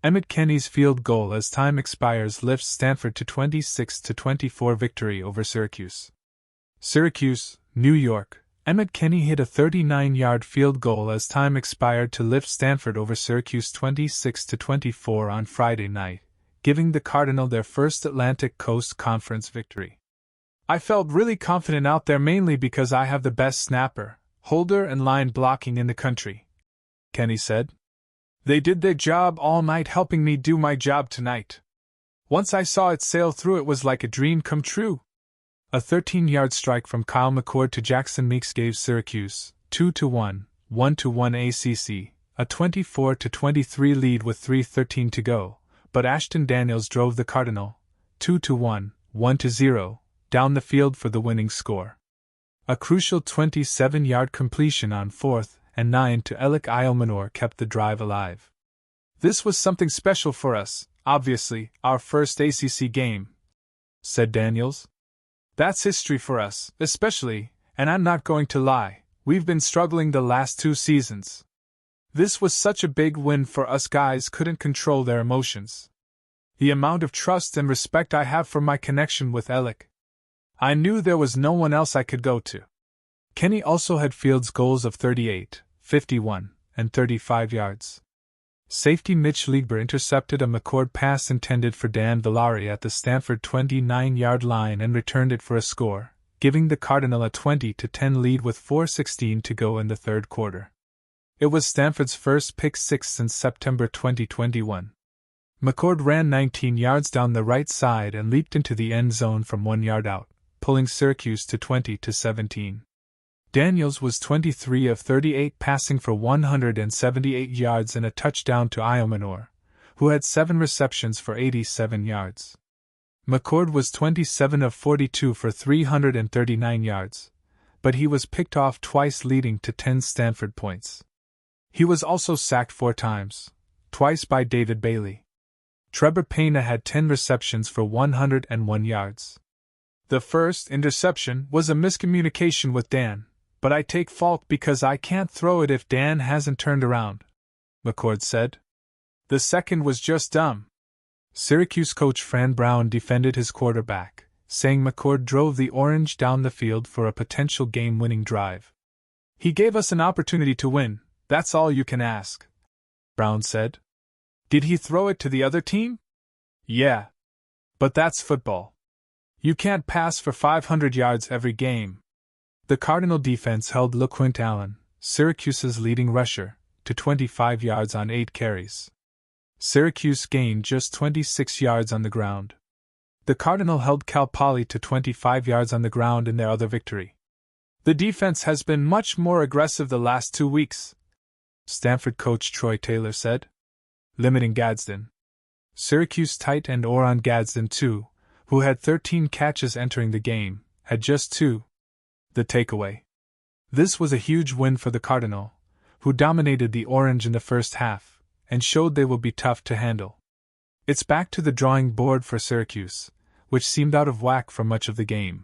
Emmet Kenney's field goal as time expires lifts Stanford to 26-24 victory over Syracuse. Syracuse, New York. Emmet Kenney hit a 39-yard field goal as time expired to lift Stanford over Syracuse 26-24 on Friday night, giving the Cardinal their first Atlantic Coast Conference victory. I felt really confident out there mainly because I have the best snapper, holder and line blocking in the country, Kenney said. They did their job all night helping me do my job tonight. Once I saw it sail through, it was like a dream come true. A 13-yard strike from Kyle McCord to Jackson Meeks gave Syracuse 2-1, 1-1 ACC, a 24-23 lead with 3:13 to go, but Ashton Daniels drove the Cardinal 2-1, 1-0 down the field for the winning score. A crucial 27-yard completion on 4th and 9 to Elic Ayomanor kept the drive alive. This was something special for us, obviously, our first ACC game, said Daniels. That's history for us, especially, and I'm not going to lie, we've been struggling the last 2 seasons. This was such a big win for us. Guys couldn't control their emotions. The amount of trust and respect I have for my connection with Elic. I knew there was no one else I could go to. Kenney also had field goals of 38, 51, and 35 yards. Safety Mitch Lieber intercepted a McCord pass intended for Dan Villari at the Stanford 29-yard line and returned it for a score, giving the Cardinal a 20-10 lead with 4:16 to go in the third quarter. It was Stanford's first pick six since September 2021. McCord ran 19 yards down the right side and leaped into the end zone from 1 yard out, pulling Syracuse to 20-17. Daniels was 23 of 38 passing for 178 yards and a touchdown to Ayomanor, who had 7 receptions for 87 yards. McCord was 27 of 42 for 339 yards, but he was picked off twice, leading to 10 Stanford points. He was also sacked 4 times, twice by David Bailey. Trevor Pena had 10 receptions for 101 yards. The first interception was a miscommunication with Dan, but I take fault because I can't throw it if Dan hasn't turned around, McCord said. The second was just dumb. Syracuse coach Fran Brown defended his quarterback, saying McCord drove the Orange down the field for a potential game-winning drive. He gave us an opportunity to win, that's all you can ask, Brown said. Did he throw it to the other team? Yeah. But that's football. You can't pass for 500 yards every game. The Cardinal defense held LeQuint Allen, Syracuse's leading rusher, to 25 yards on 8 carries. Syracuse gained just 26 yards on the ground. The Cardinal held Cal Poly to 25 yards on the ground in their other victory. The defense has been much more aggressive the last 2 weeks, Stanford coach Troy Taylor said, limiting Gadsden. Syracuse tight end Oron Gadsden, too, who had 13 catches entering the game, had just 2. The takeaway. This was a huge win for the Cardinal, who dominated the Orange in the first half, and showed they will be tough to handle. It's back to the drawing board for Syracuse, which seemed out of whack for much of the game.